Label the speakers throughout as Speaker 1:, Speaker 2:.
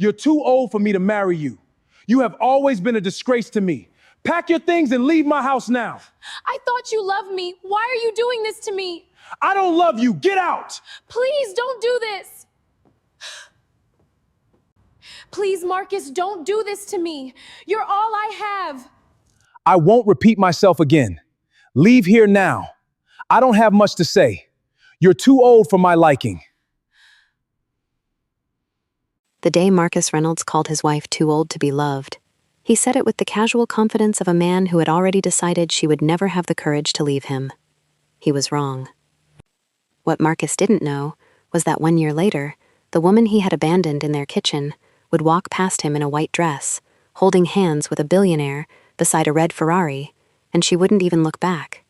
Speaker 1: You're too old for me to marry you. You have always been a disgrace to me. Pack your things and leave my house now.
Speaker 2: I thought you loved me. Why are you doing this to me?
Speaker 1: I don't love you. Get out.
Speaker 2: Please don't do this. Please, Marcus, don't do this to me. You're all I have.
Speaker 1: I won't repeat myself again. Leave here now. I don't have much to say. You're too old for my liking.
Speaker 3: The day Marcus Reynolds called his wife too old to be loved, he said it with the casual confidence of a man who had already decided she would never have the courage to leave him. He was wrong. What Marcus didn't know was that 1 year later, the woman he had abandoned in their kitchen would walk past him in a white dress, holding hands with a billionaire beside a red Ferrari, and she wouldn't even look back.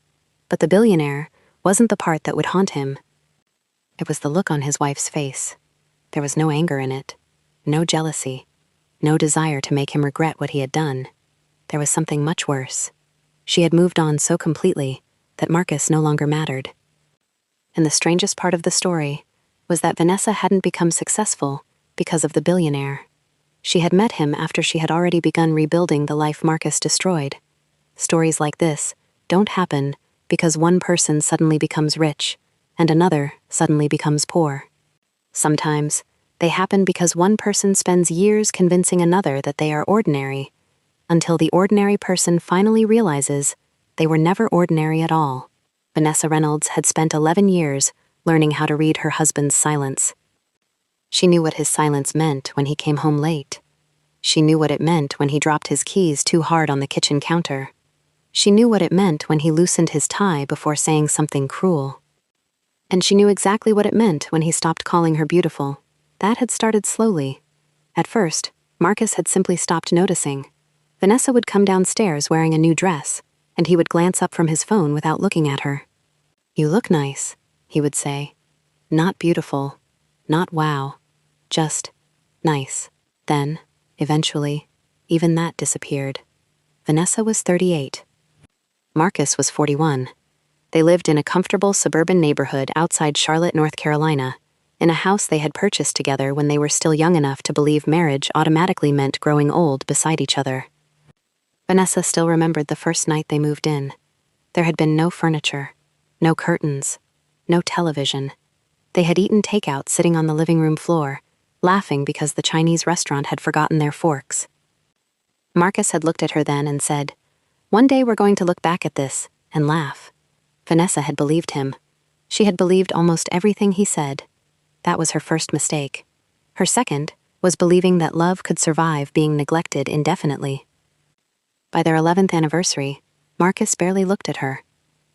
Speaker 3: But the billionaire wasn't the part that would haunt him. It was the look on his wife's face. There was no anger in it, no jealousy, no desire to make him regret what he had done. There was something much worse. She had moved on so completely that Marcus no longer mattered. And the strangest part of the story was that Vanessa hadn't become successful because of the billionaire. She had met him after she had already begun rebuilding the life Marcus destroyed. Stories like this don't happen because one person suddenly becomes rich and another suddenly becomes poor. Sometimes they happen because one person spends years convincing another that they are ordinary, until the ordinary person finally realizes they were never ordinary at all. Vanessa Reynolds had spent 11 years learning how to read her husband's silence. She knew what his silence meant when he came home late. She knew what it meant when he dropped his keys too hard on the kitchen counter. She knew what it meant when he loosened his tie before saying something cruel. And she knew exactly what it meant when he stopped calling her beautiful. That had started slowly. At first, Marcus had simply stopped noticing. Vanessa would come downstairs wearing a new dress, and he would glance up from his phone without looking at her. "You look nice," he would say. Not beautiful, not wow, just nice. Then, eventually, even that disappeared. Vanessa was 38. Marcus was 41. They lived in a comfortable suburban neighborhood outside Charlotte, North Carolina, in a house they had purchased together when they were still young enough to believe marriage automatically meant growing old beside each other. Vanessa still remembered the first night they moved in. There had been no furniture, no curtains, no television. They had eaten takeout sitting on the living room floor, laughing because the Chinese restaurant had forgotten their forks. Marcus had looked at her then and said, "One day we're going to look back at this and laugh." Vanessa had believed him. She had believed almost everything he said. That was her first mistake. Her second was believing that love could survive being neglected indefinitely. By their 11th anniversary, Marcus barely looked at her.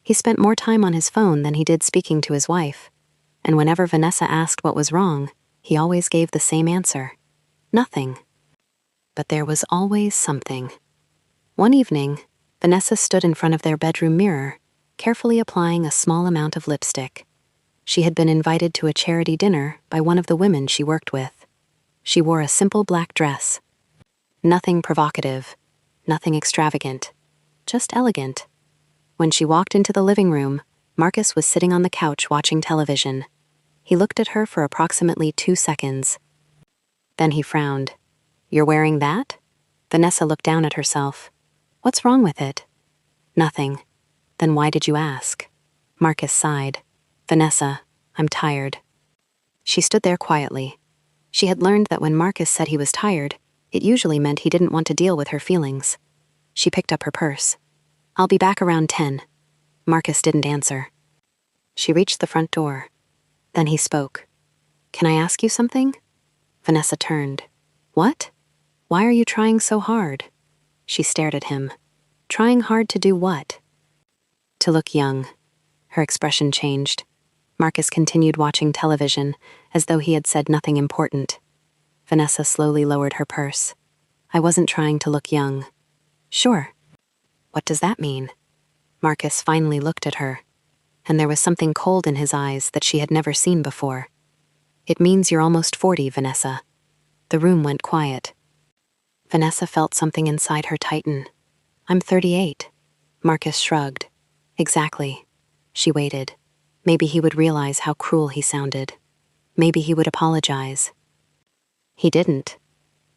Speaker 3: He spent more time on his phone than he did speaking to his wife. And whenever Vanessa asked what was wrong, he always gave the same answer. Nothing. But there was always something. One evening, Vanessa stood in front of their bedroom mirror, carefully applying a small amount of lipstick. She had been invited to a charity dinner by one of the women she worked with. She wore a simple black dress. Nothing provocative, nothing extravagant, just elegant. When she walked into the living room, Marcus was sitting on the couch watching television. He looked at her for approximately 2 seconds. Then he frowned. "You're wearing that?" Vanessa looked down at herself. "What's wrong with it?" "Nothing." "Then why did you ask?" Marcus sighed. "Vanessa, I'm tired." She stood there quietly. She had learned that when Marcus said he was tired, it usually meant he didn't want to deal with her feelings. She picked up her purse. "I'll be back around 10. Marcus didn't answer. She reached the front door. Then he spoke. "Can I ask you something?" Vanessa turned. "What? Why are you trying so hard?" She stared at him. "Trying hard to do what?" "To look young." Her expression changed. Marcus continued watching television, as though he had said nothing important. Vanessa slowly lowered her purse. "I wasn't trying to look young." "Sure." "What does that mean?" Marcus finally looked at her, and there was something cold in his eyes that she had never seen before. "It means you're almost 40, Vanessa." The room went quiet. Vanessa felt something inside her tighten. "I'm 38. Marcus shrugged. "Exactly." She waited. Maybe he would realize how cruel he sounded. Maybe he would apologize. He didn't.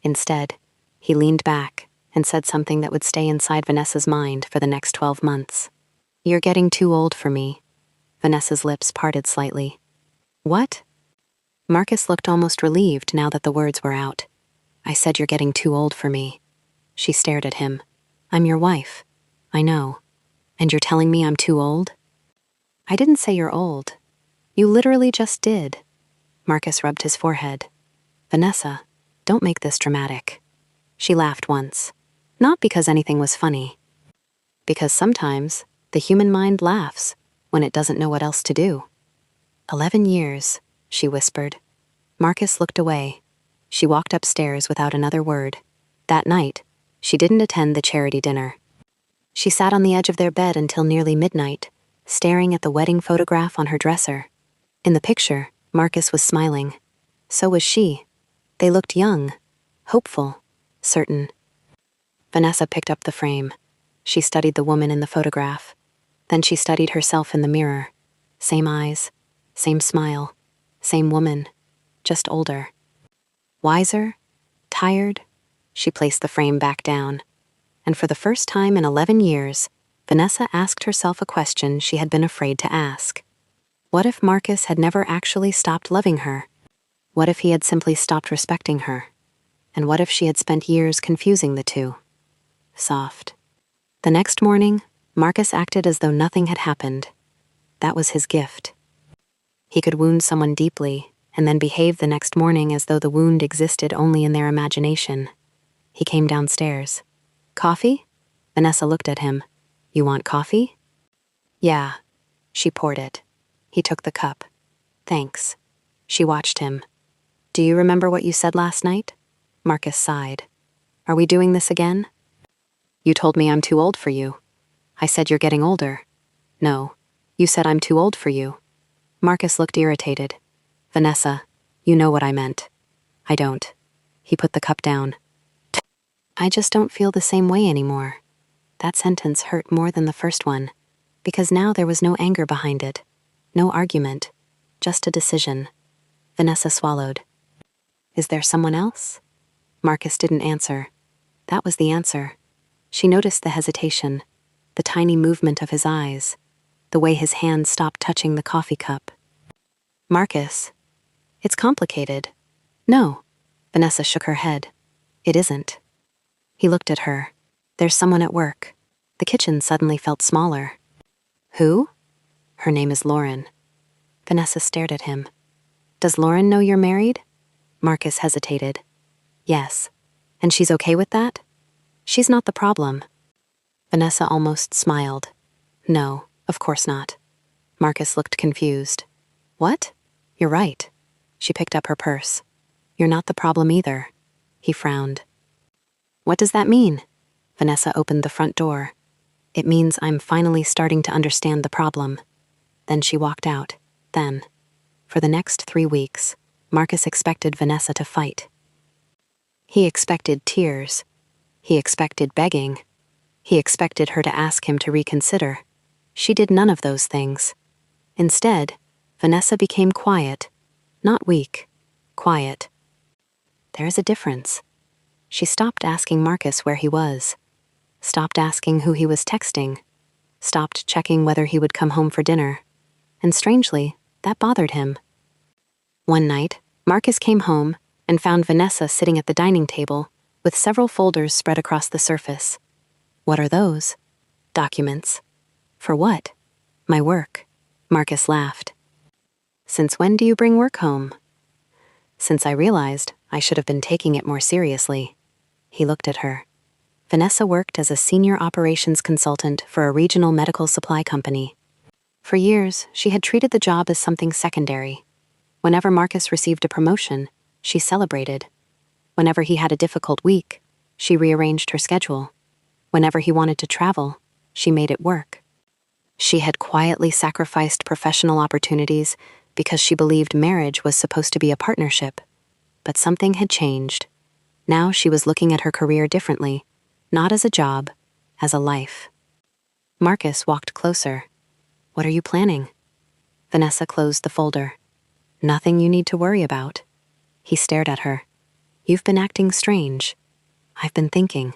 Speaker 3: Instead, he leaned back and said something that would stay inside Vanessa's mind for the next 12 months. "You're getting too old for me." Vanessa's lips parted slightly. "What?" Marcus looked almost relieved now that the words were out. "I said you're getting too old for me." She stared at him. "I'm your wife. I know. And you're telling me I'm too old?" "I didn't say you're old. You literally just did." Marcus rubbed his forehead. "Vanessa, don't make this dramatic." She laughed once. Not because anything was funny. Because sometimes the human mind laughs when it doesn't know what else to do. 11 years, she whispered. Marcus looked away. She walked upstairs without another word. That night, she didn't attend the charity dinner. She sat on the edge of their bed until nearly midnight, staring at the wedding photograph on her dresser. In the picture, Marcus was smiling. So was she. They looked young, hopeful, certain. Vanessa picked up the frame. She studied the woman in the photograph. Then she studied herself in the mirror. Same eyes, same smile, same woman, just older. Wiser? Tired? She placed the frame back down. And for the first time in 11 years, Vanessa asked herself a question she had been afraid to ask. What if Marcus had never actually stopped loving her? What if he had simply stopped respecting her? And what if she had spent years confusing the two? Soft. The next morning, Marcus acted as though nothing had happened. That was his gift. He could wound someone deeply and then behave the next morning as though the wound existed only in their imagination. He came downstairs. "Coffee?" Vanessa looked at him. "You want coffee?" "Yeah." She poured it. He took the cup. "Thanks." She watched him. "Do you remember what you said last night?" Marcus sighed. "Are we doing this again?" "You told me I'm too old for you." "I said you're getting older." "No. You said I'm too old for you." Marcus looked irritated. "Vanessa, you know what I meant." "I don't." He put the cup down. "I just don't feel the same way anymore." That sentence hurt more than the first one, because now there was no anger behind it. No argument. Just a decision. Vanessa swallowed. "Is there someone else?" Marcus didn't answer. That was the answer. She noticed the hesitation, the tiny movement of his eyes, the way his hand stopped touching the coffee cup. "Marcus, it's complicated." "No." Vanessa shook her head. "It isn't." He looked at her. "There's someone at work." The kitchen suddenly felt smaller. "Who?" "Her name is Lauren." Vanessa stared at him. "Does Lauren know you're married?" Marcus hesitated. "Yes." "And she's okay with that?" "She's not the problem." Vanessa almost smiled. "No, of course not." Marcus looked confused. "What?" "You're right." She picked up her purse. "You're not the problem either." He frowned. "What does that mean?" Vanessa opened the front door. "It means I'm finally starting to understand the problem." Then she walked out. Then, for the next 3 weeks, Marcus expected Vanessa to fight. He expected tears. He expected begging. He expected her to ask him to reconsider. She did none of those things. Instead, Vanessa became quiet. Not weak. Quiet. There is a difference. She stopped asking Marcus where he was. Stopped asking who he was texting. Stopped checking whether he would come home for dinner. And strangely, that bothered him. One night, Marcus came home and found Vanessa sitting at the dining table with several folders spread across the surface. "What are those?" "Documents." "For what?" "My work." Marcus laughed. "Since when do you bring work home?" "Since I realized I should have been taking it more seriously." He looked at her. Vanessa worked as a senior operations consultant for a regional medical supply company. For years, she had treated the job as something secondary. Whenever Marcus received a promotion, she celebrated. Whenever he had a difficult week, she rearranged her schedule. Whenever he wanted to travel, she made it work. She had quietly sacrificed professional opportunities because she believed marriage was supposed to be a partnership. But something had changed. Now she was looking at her career differently, not as a job, as a life. Marcus walked closer. "What are you planning?" Vanessa closed the folder. "Nothing you need to worry about." He stared at her. You've been acting strange. I've been thinking.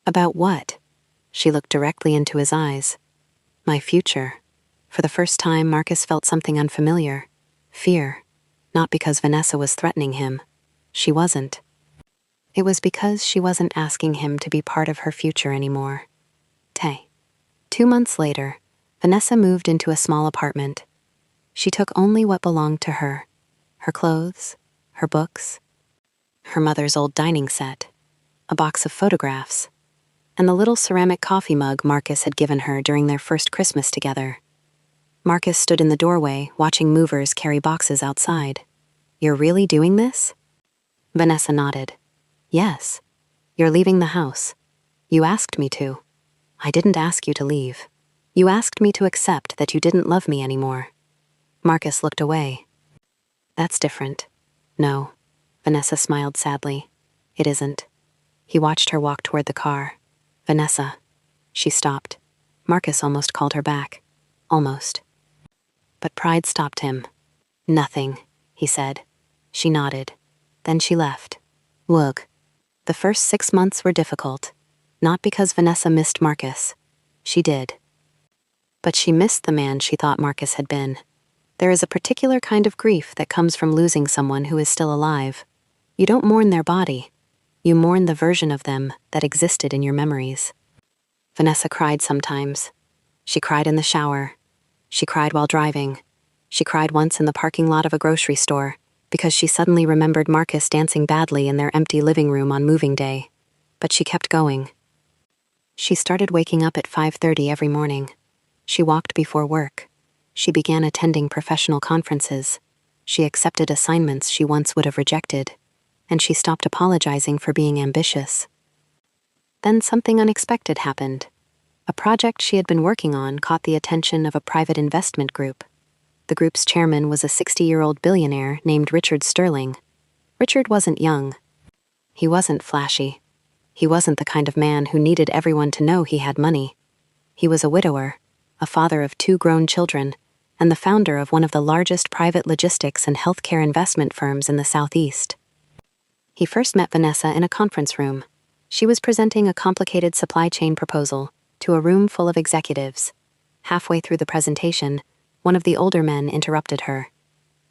Speaker 3: About what? She looked directly into his eyes. My future. For the first time, Marcus felt something unfamiliar. Fear. Not because Vanessa was threatening him. She wasn't. It was because she wasn't asking him to be part of her future anymore. 2 months later, Vanessa moved into a small apartment. She took only what belonged to her. Her clothes, her books, her mother's old dining set, a box of photographs, and the little ceramic coffee mug Marcus had given her during their first Christmas together. Marcus stood in the doorway, watching movers carry boxes outside. You're really doing this? Vanessa nodded. Yes. You're leaving the house. You asked me to. I didn't ask you to leave. You asked me to accept that you didn't love me anymore. Marcus looked away. That's different. No. Vanessa smiled sadly. It isn't. He watched her walk toward the car. Vanessa. She stopped. Marcus almost called her back. Almost. But pride stopped him. Nothing, he said. She nodded. Then she left. Look. The first 6 months were difficult. Not because Vanessa missed Marcus. She did. But she missed the man she thought Marcus had been. There is a particular kind of grief that comes from losing someone who is still alive. You don't mourn their body. You mourn the version of them that existed in your memories. Vanessa cried sometimes. She cried in the shower. She cried while driving. She cried once in the parking lot of a grocery store because she suddenly remembered Marcus dancing badly in their empty living room on moving day. But she kept going. She started waking up at 5:30 every morning. She walked before work. She began attending professional conferences. She accepted assignments she once would have rejected. And she stopped apologizing for being ambitious. Then something unexpected happened. A project she had been working on caught the attention of a private investment group. The group's chairman was a 60-year-old billionaire named Richard Sterling. Richard wasn't young. He wasn't flashy. He wasn't the kind of man who needed everyone to know he had money. He was a widower, a father of 2 grown children, and the founder of one of the largest private logistics and healthcare investment firms in the Southeast. He first met Vanessa in a conference room. She was presenting a complicated supply chain proposal to a room full of executives. Halfway through the presentation, one of the older men interrupted her.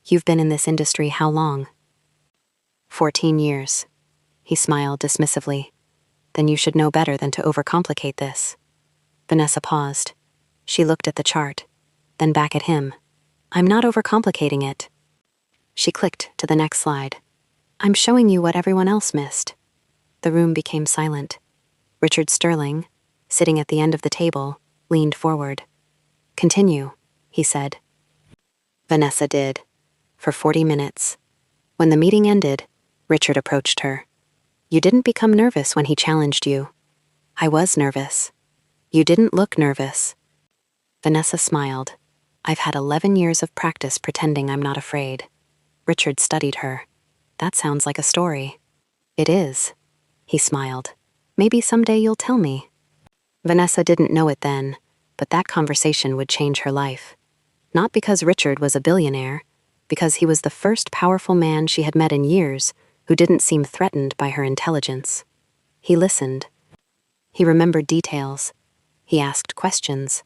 Speaker 3: You've been in this industry how long? 14 years. He smiled dismissively. Then you should know better than to overcomplicate this. Vanessa paused. She looked at the chart, then back at him. I'm not overcomplicating it. She clicked to the next slide. I'm showing you what everyone else missed. The room became silent. Richard Sterling, sitting at the end of the table, leaned forward. Continue, he said. Vanessa did. For 40 minutes. When the meeting ended, Richard approached her. You didn't become nervous when he challenged you. I was nervous. You didn't look nervous. Vanessa smiled. I've had 11 years of practice pretending I'm not afraid. Richard studied her. That sounds like a story. It is. He smiled. Maybe someday you'll tell me. Vanessa didn't know it then, but that conversation would change her life. Not because Richard was a billionaire, because he was the first powerful man she had met in years who didn't seem threatened by her intelligence. He listened. He remembered details. He asked questions.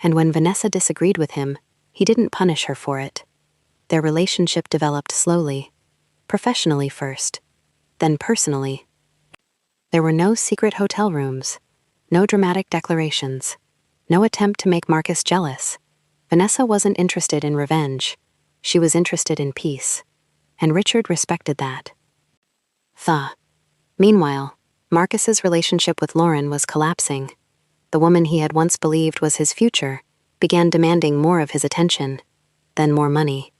Speaker 3: And when Vanessa disagreed with him, he didn't punish her for it. Their relationship developed slowly. Professionally first, then personally. There were no secret hotel rooms, no dramatic declarations, no attempt to make Marcus jealous. Vanessa wasn't interested in revenge. She was interested in peace. And Richard respected that. Meanwhile, Marcus's relationship with Lauren was collapsing. The woman he had once believed was his future began demanding more of his attention, then more money,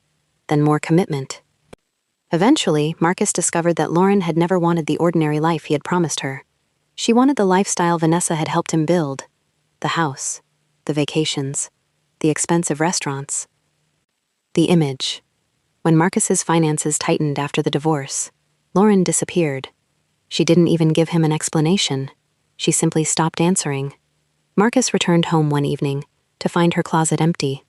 Speaker 3: then more commitment. Eventually, Marcus discovered that Lauren had never wanted the ordinary life he had promised her. She wanted the lifestyle Vanessa had helped him build. The house, the vacations, the expensive restaurants. The image. When Marcus's finances tightened after the divorce, Lauren disappeared. She didn't even give him an explanation. She simply stopped answering. Marcus returned home one evening to find her closet empty.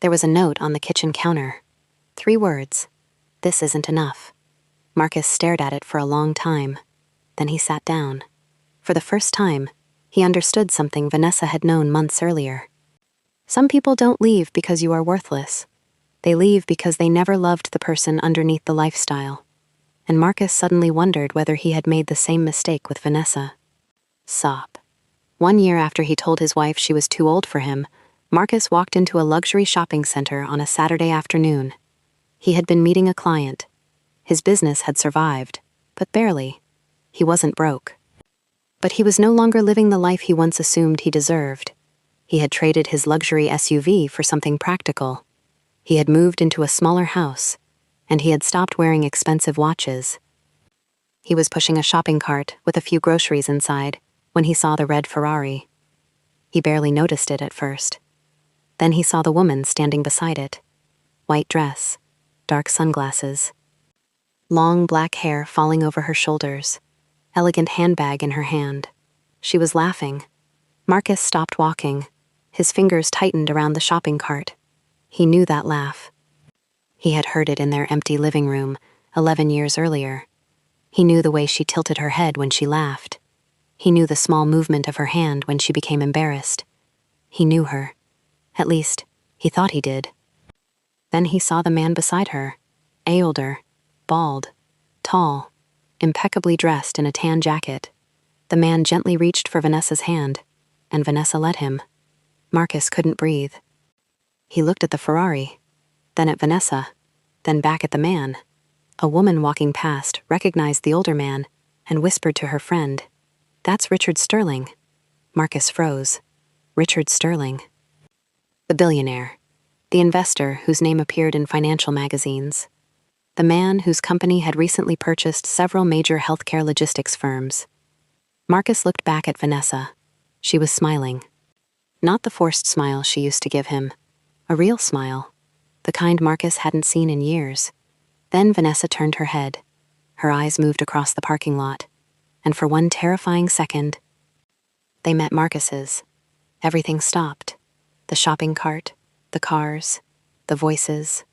Speaker 3: There was a note on the kitchen counter. 3 words. This isn't enough. Marcus stared at it for a long time. Then he sat down. For the first time, he understood something Vanessa had known months earlier. Some people don't leave because you are worthless. They leave because they never loved the person underneath the lifestyle. And Marcus suddenly wondered whether he had made the same mistake with Vanessa. Sob. 1 year after he told his wife she was too old for him, Marcus walked into a luxury shopping center on a Saturday afternoon. He had been meeting a client. His business had survived, but barely. He wasn't broke. But he was no longer living the life he once assumed he deserved. He had traded his luxury SUV for something practical. He had moved into a smaller house, and he had stopped wearing expensive watches. He was pushing a shopping cart with a few groceries inside when he saw the red Ferrari. He barely noticed it at first. Then he saw the woman standing beside it. White dress, dark sunglasses, long black hair falling over her shoulders, elegant handbag in her hand. She was laughing. Marcus stopped walking. His fingers tightened around the shopping cart. He knew that laugh. He had heard it in their empty living room 11 years earlier. He knew the way she tilted her head when she laughed. He knew the small movement of her hand when she became embarrassed. He knew her. At least, he thought he did. Then he saw the man beside her, older, bald, tall, impeccably dressed in a tan jacket. The man gently reached for Vanessa's hand, and Vanessa let him. Marcus couldn't breathe. He looked at the Ferrari, then at Vanessa, then back at the man. A woman walking past recognized the older man and whispered to her friend, "That's Richard Sterling." Marcus froze. Richard Sterling. The billionaire. The investor whose name appeared in financial magazines. The man whose company had recently purchased several major healthcare logistics firms. Marcus looked back at Vanessa. She was smiling. Not the forced smile she used to give him. A real smile. The kind Marcus hadn't seen in years. Then Vanessa turned her head. Her eyes moved across the parking lot. And for one terrifying second, they met Marcus's. Everything stopped. The shopping cart, the cars, the voices,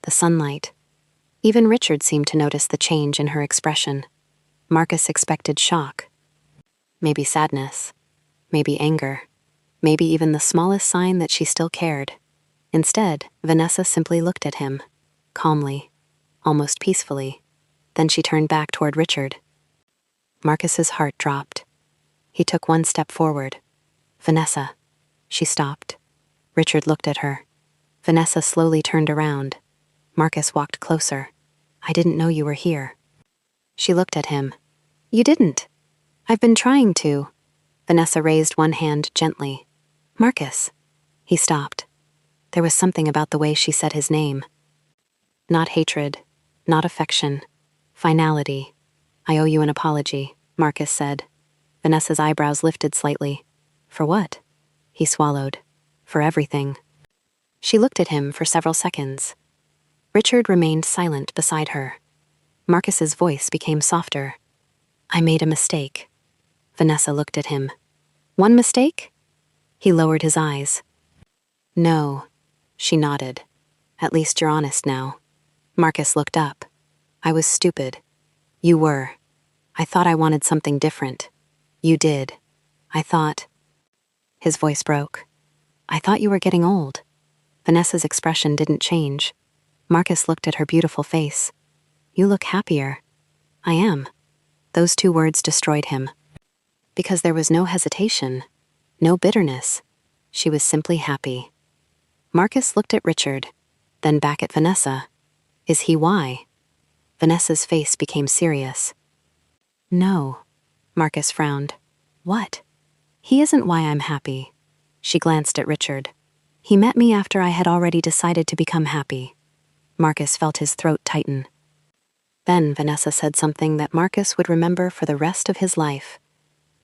Speaker 3: the sunlight. Even Richard seemed to notice the change in her expression. Marcus expected shock. Maybe sadness. Maybe anger. Maybe even the smallest sign that she still cared. Instead, Vanessa simply looked at him, calmly, almost peacefully. Then she turned back toward Richard. Marcus's heart dropped. He took one step forward. "Vanessa." She stopped. Richard looked at her. Vanessa slowly turned around. Marcus walked closer. "I didn't know you were here." She looked at him. "You didn't." "I've been trying to." Vanessa raised one hand gently. "Marcus." He stopped. There was something about the way she said his name. Not hatred, not affection. Finality. "I owe you an apology," Marcus said. Vanessa's eyebrows lifted slightly. "For what?" He swallowed. "For everything." She looked at him for several seconds. Richard remained silent beside her. Marcus's voice became softer. "I made a mistake." Vanessa looked at him. "One mistake?" He lowered his eyes. "No." She nodded. "At least you're honest now." Marcus looked up. "I was stupid." "You were. I thought I wanted something different." "You did. I thought..." His voice broke. "I thought you were getting old." Vanessa's expression didn't change. Marcus looked at her beautiful face. "You look happier." "I am." Those two words destroyed him. Because there was no hesitation, no bitterness. She was simply happy. Marcus looked at Richard, then back at Vanessa. "Is he why?" Vanessa's face became serious. "No." Marcus frowned. "What?" "He isn't why I'm happy." She glanced at Richard. "He met me after I had already decided to become happy." Marcus felt his throat tighten. Then Vanessa said something that Marcus would remember for the rest of his life.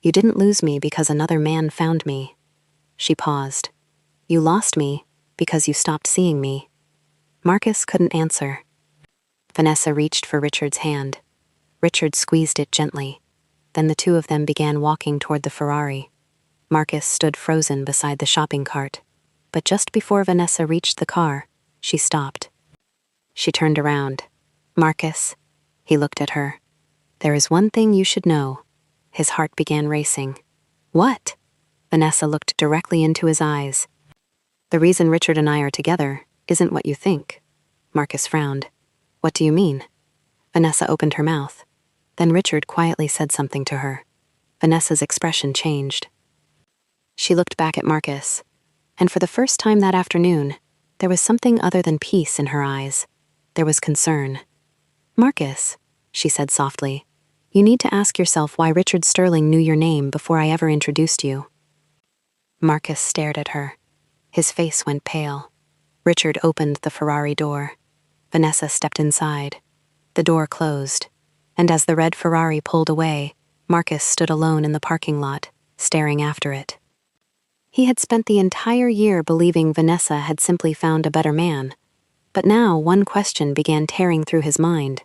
Speaker 3: "You didn't lose me because another man found me." She paused. "You lost me because you stopped seeing me." Marcus couldn't answer. Vanessa reached for Richard's hand. Richard squeezed it gently. Then the two of them began walking toward the Ferrari. Marcus stood frozen beside the shopping cart. But just before Vanessa reached the car, she stopped. She turned around. "Marcus, He looked at her. "There is one thing you should know." His heart began racing. "What?" Vanessa looked directly into his eyes. "The reason Richard and I are together isn't what you think." Marcus frowned. "What do you mean?" Vanessa opened her mouth. Then Richard quietly said something to her. Vanessa's expression changed. She looked back at Marcus, and for the first time that afternoon, there was something other than peace in her eyes. There was concern. "Marcus," she said softly, "you need to ask yourself why Richard Sterling knew your name before I ever introduced you." Marcus stared at her. His face went pale. Richard opened the Ferrari door. Vanessa stepped inside. The door closed, and as the red Ferrari pulled away, Marcus stood alone in the parking lot, staring after it. He had spent the entire year believing Vanessa had simply found a better man, but now one question began tearing through his mind.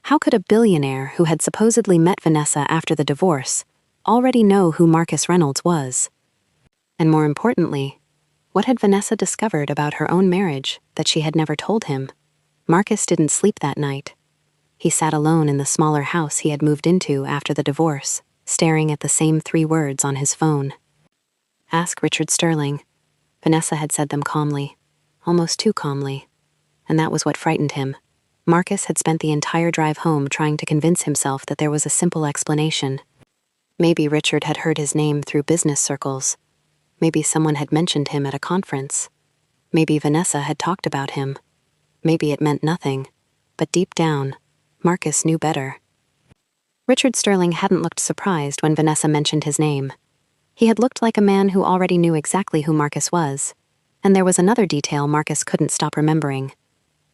Speaker 3: How could a billionaire who had supposedly met Vanessa after the divorce already know who Marcus Reynolds was? And more importantly, what had Vanessa discovered about her own marriage that she had never told him? Marcus didn't sleep that night. He sat alone in the smaller house he had moved into after the divorce, staring at the same 3 words on his phone. "Ask Richard Sterling." Vanessa had said them calmly, almost too calmly, and that was what frightened him. Marcus had spent the entire drive home trying to convince himself that there was a simple explanation. Maybe Richard had heard his name through business circles. Maybe someone had mentioned him at a conference. Maybe Vanessa had talked about him. Maybe it meant nothing, but deep down, Marcus knew better. Richard Sterling hadn't looked surprised when Vanessa mentioned his name. He had looked like a man who already knew exactly who Marcus was, and there was another detail Marcus couldn't stop remembering.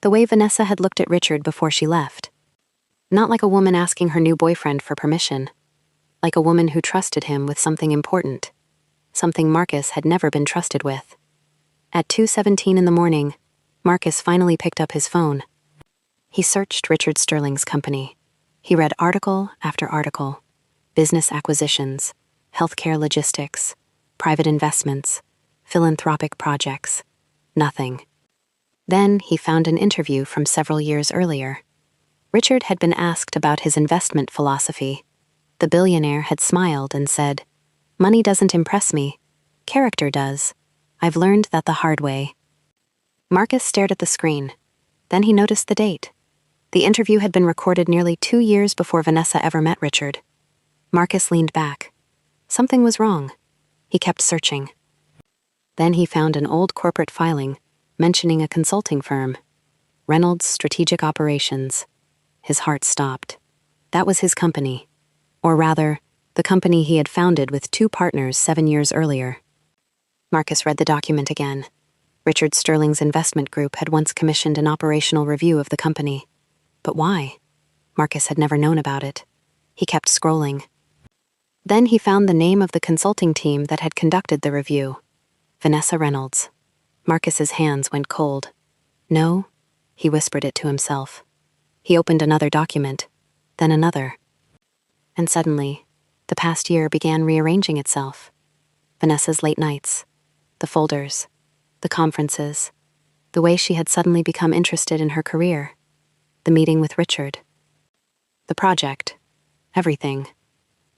Speaker 3: The way Vanessa had looked at Richard before she left. Not like a woman asking her new boyfriend for permission. Like a woman who trusted him with something important. Something Marcus had never been trusted with. At 2:17 in the morning, Marcus finally picked up his phone. He searched Richard Sterling's company. He read article after article. Business acquisitions, healthcare logistics, private investments, philanthropic projects. Nothing. Then he found an interview from several years earlier. Richard had been asked about his investment philosophy. The billionaire had smiled and said, "Money doesn't impress me. Character does. I've learned that the hard way." Marcus stared at the screen. Then he noticed the date. The interview had been recorded nearly 2 years before Vanessa ever met Richard. Marcus leaned back. Something was wrong. He kept searching. Then he found an old corporate filing mentioning a consulting firm, Reynolds Strategic Operations. His heart stopped. That was his company. Or rather, the company he had founded with 2 partners 7 years earlier. Marcus read the document again. Richard Sterling's investment group had once commissioned an operational review of the company. But why? Marcus had never known about it. He kept scrolling. Then he found the name of the consulting team that had conducted the review. Vanessa Reynolds. Marcus's hands went cold. "No," he whispered it to himself. He opened another document, then another. And suddenly, the past year began rearranging itself. Vanessa's late nights, the folders, the conferences, the way she had suddenly become interested in her career, the meeting with Richard, the project, everything.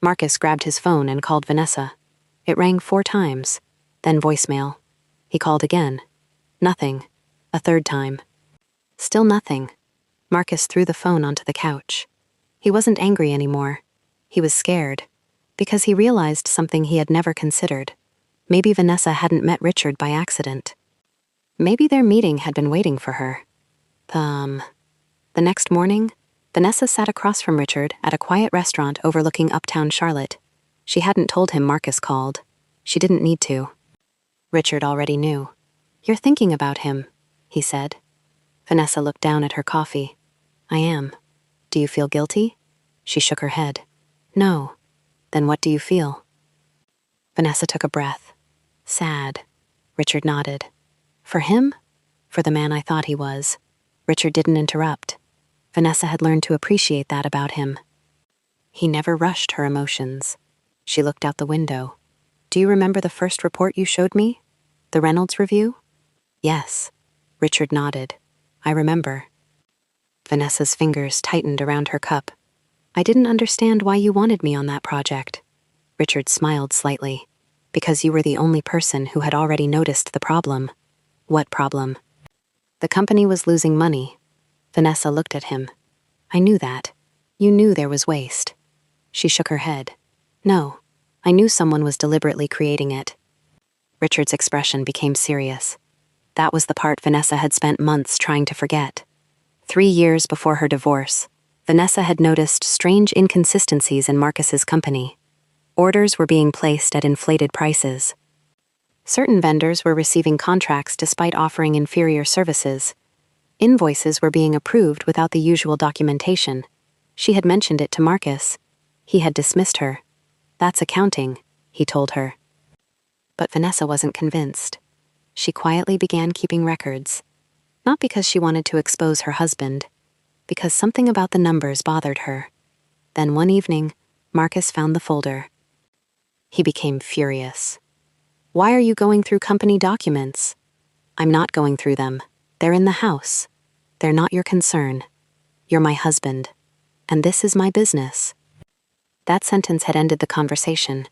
Speaker 3: Marcus grabbed his phone and called Vanessa. It rang 4 times, then voicemail. He called again. Nothing. A 3rd time. Still nothing. Marcus threw the phone onto the couch. He wasn't angry anymore. He was scared, because he realized something he had never considered. Maybe Vanessa hadn't met Richard by accident. Maybe their meeting had been waiting for her. The next morning, Vanessa sat across from Richard at a quiet restaurant overlooking uptown Charlotte. She hadn't told him Marcus called. She didn't need to. Richard already knew. "You're thinking about him," he said. Vanessa looked down at her coffee. "I am. Do you feel guilty?" She shook her head. "No." "Then what do you feel?" Vanessa took a breath. "Sad." Richard nodded. "For him? For the man I thought he was." Richard didn't interrupt. Vanessa had learned to appreciate that about him. He never rushed her emotions. She looked out the window. "Do you remember the first report you showed me? The Reynolds review?" "Yes." Richard nodded. "I remember." Vanessa's fingers tightened around her cup. I didn't understand why you wanted me on that project. Richard smiled slightly. Because you were the only person who had already noticed the problem. What problem? The company was losing money. Vanessa looked at him. I knew that. You knew there was waste. She shook her head. No, I knew someone was deliberately creating it. Richard's expression became serious. That was the part Vanessa had spent months trying to forget. 3 years before her divorce, Vanessa had noticed strange inconsistencies in Marcus's company. Orders were being placed at inflated prices. Certain vendors were receiving contracts despite offering inferior services. Invoices were being approved without the usual documentation. She had mentioned it to Marcus. He had dismissed her. That's accounting, he told her. But Vanessa wasn't convinced. She quietly began keeping records. Not because she wanted to expose her husband, because something about the numbers bothered her. Then one evening, Marcus found the folder. He became furious. Why are you going through company documents? I'm not going through them. They're in the house. They're not your concern. You're my husband. And this is my business. That sentence had ended the conversation.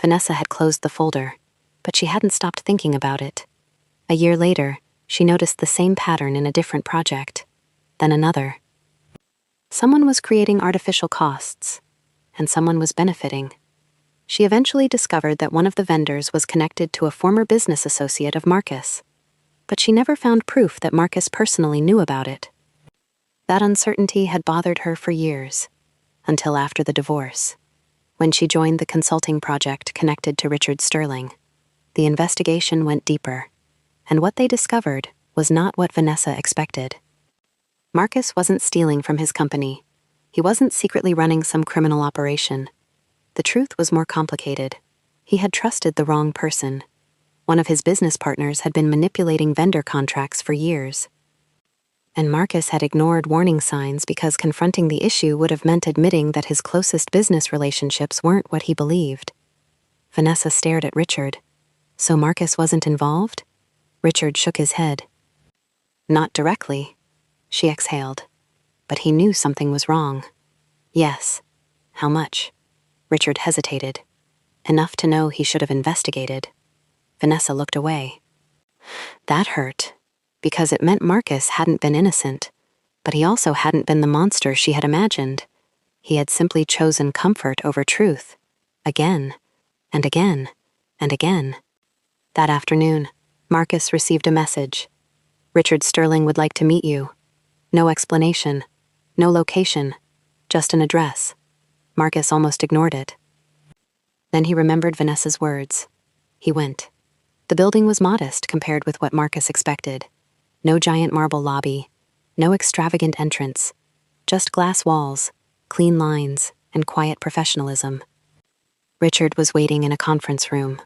Speaker 3: Vanessa had closed the folder, but she hadn't stopped thinking about it. A year later, she noticed the same pattern in a different project. Then another. Someone was creating artificial costs, and someone was benefiting. She eventually discovered that one of the vendors was connected to a former business associate of Marcus. But she never found proof that Marcus personally knew about it. That uncertainty had bothered her for years, until after the divorce, when she joined the consulting project connected to Richard Sterling. The investigation went deeper, and what they discovered was not what Vanessa expected. Marcus wasn't stealing from his company. He wasn't secretly running some criminal operation. The truth was more complicated. He had trusted the wrong person. One of his business partners had been manipulating vendor contracts for years. And Marcus had ignored warning signs because confronting the issue would have meant admitting that his closest business relationships weren't what he believed. Vanessa stared at Richard. So Marcus wasn't involved? Richard shook his head. Not directly. She exhaled. But he knew something was wrong. Yes. How much? Richard hesitated. Enough to know he should have investigated. Vanessa looked away. That hurt, because it meant Marcus hadn't been innocent, but he also hadn't been the monster she had imagined. He had simply chosen comfort over truth. Again, and again, and again. That afternoon, Marcus received a message. Richard Sterling would like to meet you. No explanation, no location, just an address. Marcus almost ignored it. Then he remembered Vanessa's words. He went. The building was modest compared with what Marcus expected. No giant marble lobby, no extravagant entrance, just glass walls, clean lines, and quiet professionalism. Richard was waiting in a conference room.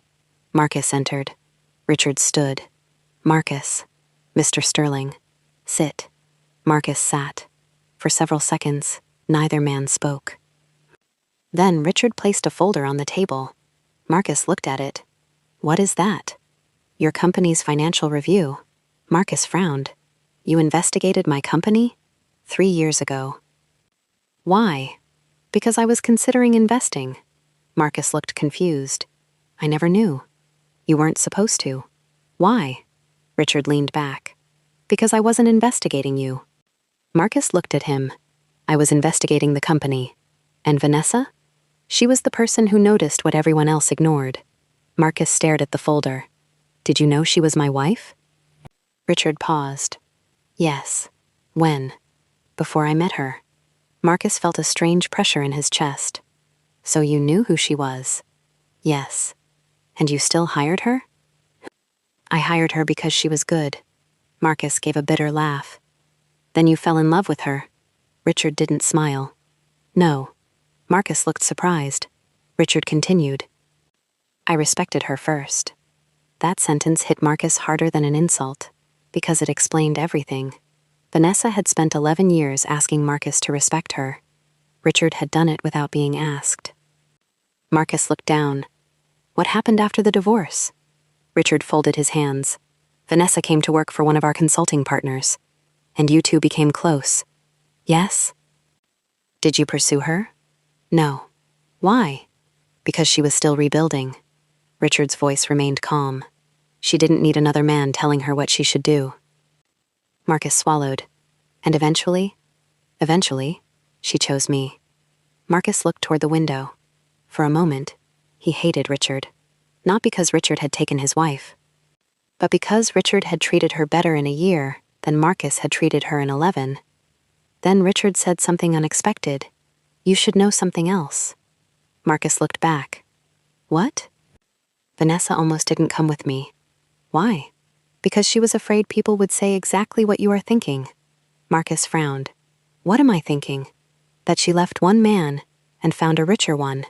Speaker 3: Marcus entered. Richard stood. Marcus, Mr. Sterling, sit. Marcus sat. For several seconds, neither man spoke. Then Richard placed a folder on the table. Marcus looked at it. What is that? Your company's financial review. Marcus frowned. You investigated my company? 3 years ago. Why? Because I was considering investing. Marcus looked confused. I never knew. You weren't supposed to. Why? Richard leaned back. Because I wasn't investigating you. Marcus looked at him. I was investigating the company. And Vanessa? She was the person who noticed what everyone else ignored. Marcus stared at the folder. Did you know she was my wife? Richard paused. Yes. When? Before I met her. Marcus felt a strange pressure in his chest. So you knew who she was? Yes. And you still hired her? I hired her because she was good. Marcus gave a bitter laugh. Then you fell in love with her. Richard didn't smile. No. Marcus looked surprised. Richard continued. I respected her first. That sentence hit Marcus harder than an insult, because it explained everything. Vanessa had spent 11 years asking Marcus to respect her. Richard had done it without being asked. Marcus looked down. What happened after the divorce? Richard folded his hands. Vanessa came to work for one of our consulting partners, and you two became close. Yes? Did you pursue her? No. Why? Because she was still rebuilding. Richard's voice remained calm. She didn't need another man telling her what she should do. Marcus swallowed. And eventually, she chose me. Marcus looked toward the window. For a moment, he hated Richard. Not because Richard had taken his wife, but because Richard had treated her better in a year than Marcus had treated her in 11. Then Richard said something unexpected. You should know something else. Marcus looked back. What? Vanessa almost didn't come with me. Why? Because she was afraid people would say exactly what you are thinking. Marcus frowned. What am I thinking? That she left one man and found a richer one.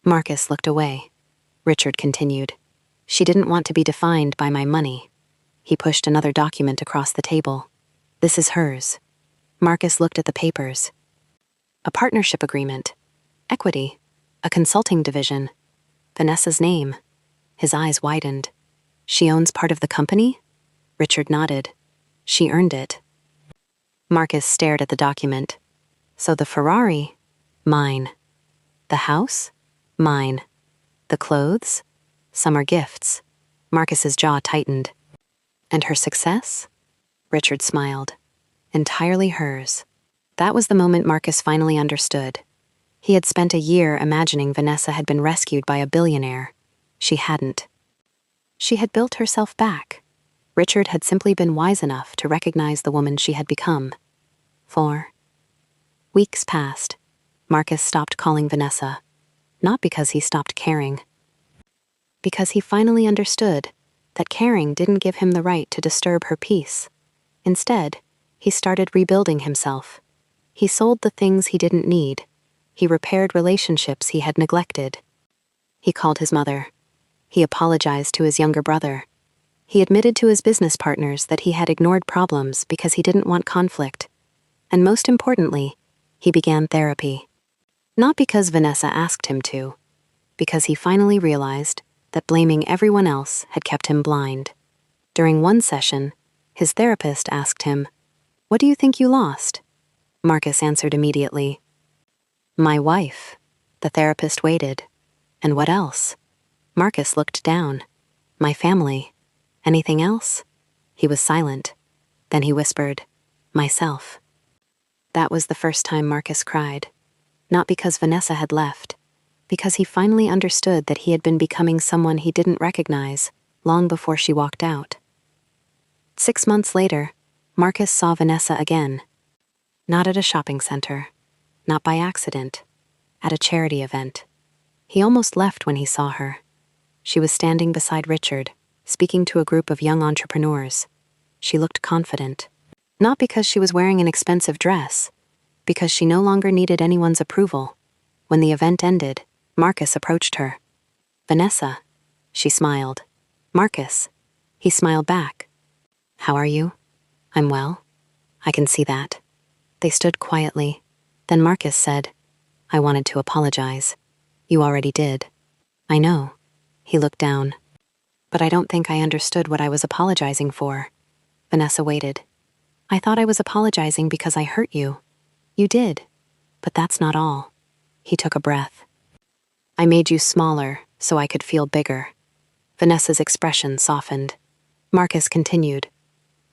Speaker 3: Marcus looked away. Richard continued. She didn't want to be defined by my money. He pushed another document across the table. This is hers. Marcus looked at the papers. A partnership agreement. Equity. A consulting division. Vanessa's name. His eyes widened. She owns part of the company? Richard nodded. She earned it. Marcus stared at the document. So the Ferrari? Mine. The house? Mine. The clothes? Some are gifts. Marcus's jaw tightened. And her success? Richard smiled. Entirely hers. That was the moment Marcus finally understood. He had spent a year imagining Vanessa had been rescued by a billionaire. She hadn't. She had built herself back. Richard had simply been wise enough to recognize the woman she had become. 4 weeks passed. Marcus stopped calling Vanessa. Not because he stopped caring. Because he finally understood that caring didn't give him the right to disturb her peace. Instead, he started rebuilding himself. He sold the things he didn't need. He repaired relationships he had neglected. He called his mother. He apologized to his younger brother. He admitted to his business partners that he had ignored problems because he didn't want conflict. And most importantly, he began therapy. Not because Vanessa asked him to, because he finally realized that blaming everyone else had kept him blind. During one session, his therapist asked him, "What do you think you lost?" Marcus answered immediately, "My wife." The therapist waited. "And what else?" Marcus looked down. "My family." "Anything else?" He was silent. Then he whispered, "Myself." That was the first time Marcus cried. Not because Vanessa had left, because he finally understood that he had been becoming someone he didn't recognize long before she walked out. 6 months later, Marcus saw Vanessa again. Not at a shopping center, not by accident, at a charity event. He almost left when he saw her. She was standing beside Richard, speaking to a group of young entrepreneurs. She looked confident. Not because she was wearing an expensive dress, because she no longer needed anyone's approval. When the event ended, Marcus approached her. "Vanessa." She smiled. "Marcus." He smiled back. "How are you?" "I'm well." "I can see that." They stood quietly. Then Marcus said, "I wanted to apologize." "You already did." "I know." He looked down. "But I don't think I understood what I was apologizing for." Vanessa waited. "I thought I was apologizing because I hurt you." "You did. But that's not all." He took a breath. "I made you smaller so I could feel bigger." Vanessa's expression softened. Marcus continued,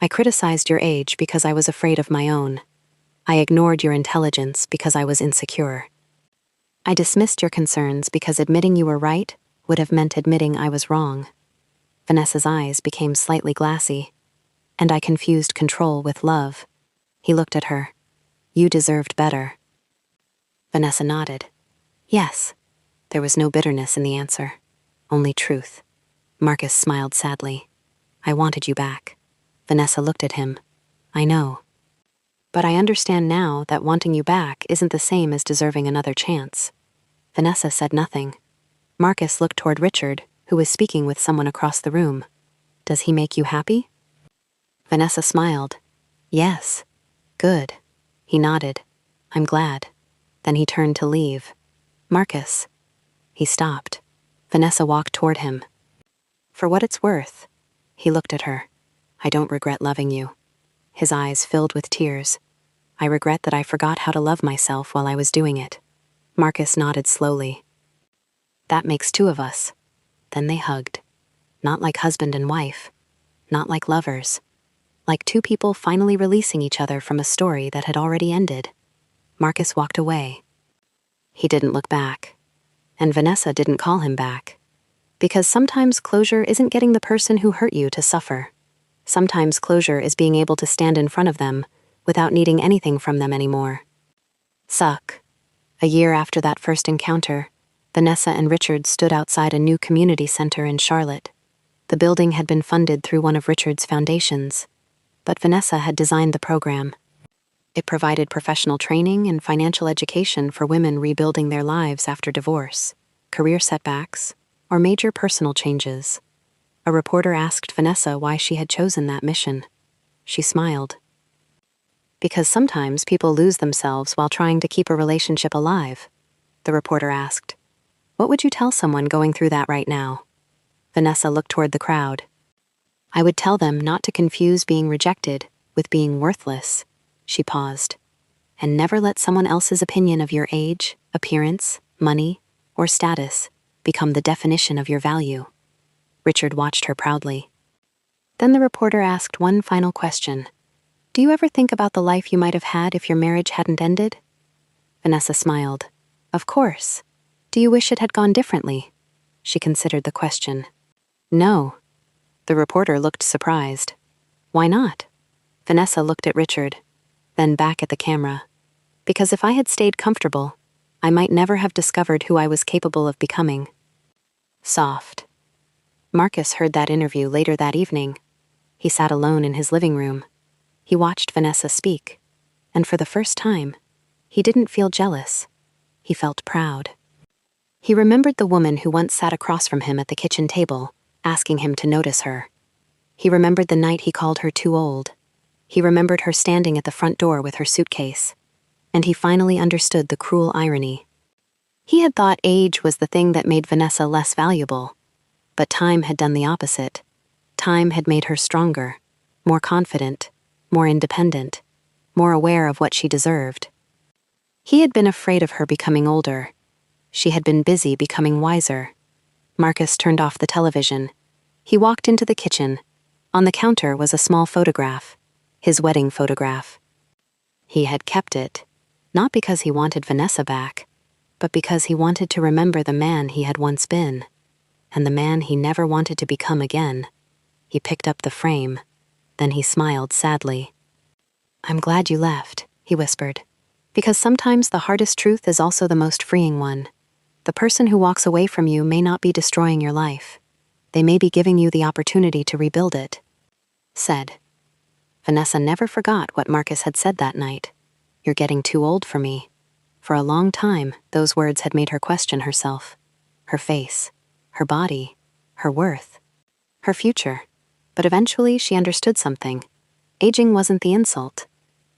Speaker 3: "I criticized your age because I was afraid of my own. I ignored your intelligence because I was insecure. I dismissed your concerns because admitting you were right would have meant admitting I was wrong." Vanessa's eyes became slightly glassy. "And I confused control with love." He looked at her. "You deserved better." Vanessa nodded. "Yes." There was no bitterness in the answer, only truth. Marcus smiled sadly. "I wanted you back." Vanessa looked at him. "I know. But I understand now that wanting you back isn't the same as deserving another chance." Vanessa said nothing. Marcus looked toward Richard, who was speaking with someone across the room. "Does he make you happy?" Vanessa smiled. "Yes." "Good." He nodded. "I'm glad." Then he turned to leave. "Marcus." He stopped. Vanessa walked toward him. "For what it's worth." He looked at her. "I don't regret loving you." His eyes filled with tears. I regret that I forgot how to love myself while I was doing it. Marcus nodded slowly. That makes two of us. Then they hugged. Not like husband and wife. Not like lovers. Like two people finally releasing each other from a story that had already ended. Marcus walked away. He didn't look back. And Vanessa didn't call him back. Because sometimes closure isn't getting the person who hurt you to suffer. Sometimes closure is being able to stand in front of them without needing anything from them anymore. Suck. A year after that first encounter, Vanessa and Richard stood outside a new community center in Charlotte. The building had been funded through one of Richard's foundations, but Vanessa had designed the program. It provided professional training and financial education for women rebuilding their lives after divorce, career setbacks, or major personal changes. A reporter asked Vanessa why she had chosen that mission. She smiled. Because sometimes people lose themselves while trying to keep a relationship alive, the reporter asked. What would you tell someone going through that right now? Vanessa looked toward the crowd. I would tell them not to confuse being rejected with being worthless. She paused. And never let someone else's opinion of your age, appearance, money, or status become the definition of your value. Richard watched her proudly. Then the reporter asked one final question. Do you ever think about the life you might have had if your marriage hadn't ended? Vanessa smiled. Of course. Do you wish it had gone differently? She considered the question. No. The reporter looked surprised. Why not? Vanessa looked at Richard, then back at the camera. Because if I had stayed comfortable, I might never have discovered who I was capable of becoming. Soft. Marcus heard that interview later that evening. He sat alone in his living room. He watched Vanessa speak, and for the first time, he didn't feel jealous. He felt proud. He remembered the woman who once sat across from him at the kitchen table, asking him to notice her. He remembered the night he called her too old. He remembered her standing at the front door with her suitcase. And he finally understood the cruel irony. He had thought age was the thing that made Vanessa less valuable. But time had done the opposite. Time had made her stronger, more confident, more independent, more aware of what she deserved. He had been afraid of her becoming older. She had been busy becoming wiser. Marcus turned off the television. He walked into the kitchen. On the counter was a small photograph, his wedding photograph. He had kept it, not because he wanted Vanessa back, but because he wanted to remember the man he had once been, and the man he never wanted to become again. He picked up the frame. Then he smiled sadly. I'm glad you left, he whispered, because sometimes the hardest truth is also the most freeing one. The person who walks away from you may not be destroying your life. They may be giving you the opportunity to rebuild it. Said. Vanessa never forgot what Marcus had said that night. You're getting too old for me. For a long time, those words had made her question herself, her face, her body, her worth, her future. But eventually she understood something. Aging wasn't the insult.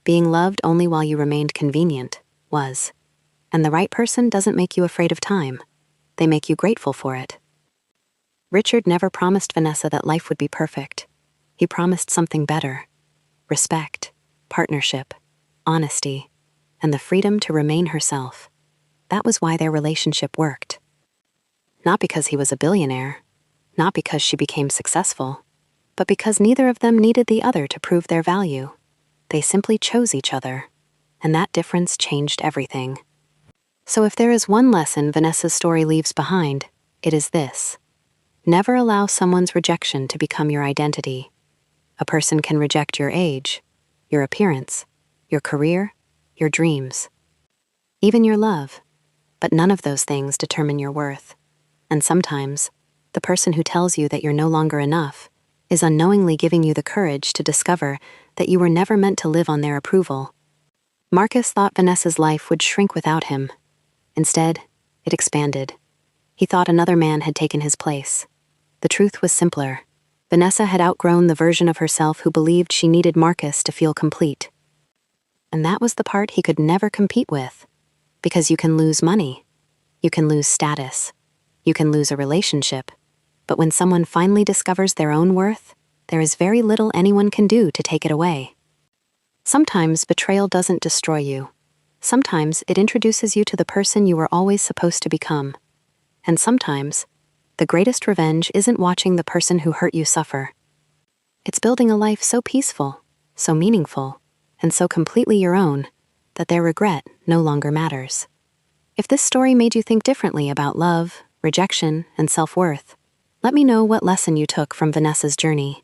Speaker 3: Being loved only while you remained convenient was. And the right person doesn't make you afraid of time. They make you grateful for it. Richard never promised Vanessa that life would be perfect. He promised something better. Respect, partnership, honesty, and the freedom to remain herself. That was why their relationship worked. Not because he was a billionaire, not because she became successful, but because neither of them needed the other to prove their value. They simply chose each other, and that difference changed everything. So if there is one lesson Vanessa's story leaves behind, it is this. Never allow someone's rejection to become your identity. A person can reject your age, your appearance, your career, your dreams, even your love, but none of those things determine your worth. And sometimes, the person who tells you that you're no longer enough is unknowingly giving you the courage to discover that you were never meant to live on their approval. Marcus thought Vanessa's life would shrink without him. Instead, it expanded. He thought another man had taken his place. The truth was simpler. Vanessa had outgrown the version of herself who believed she needed Marcus to feel complete. And that was the part he could never compete with. Because you can lose money. You can lose status. You can lose a relationship. But when someone finally discovers their own worth, there is very little anyone can do to take it away. Sometimes betrayal doesn't destroy you. Sometimes it introduces you to the person you were always supposed to become. And sometimes, the greatest revenge isn't watching the person who hurt you suffer. It's building a life so peaceful, so meaningful, and so completely your own, that their regret no longer matters. If this story made you think differently about love, rejection, and self-worth, let me know what lesson you took from Vanessa's journey.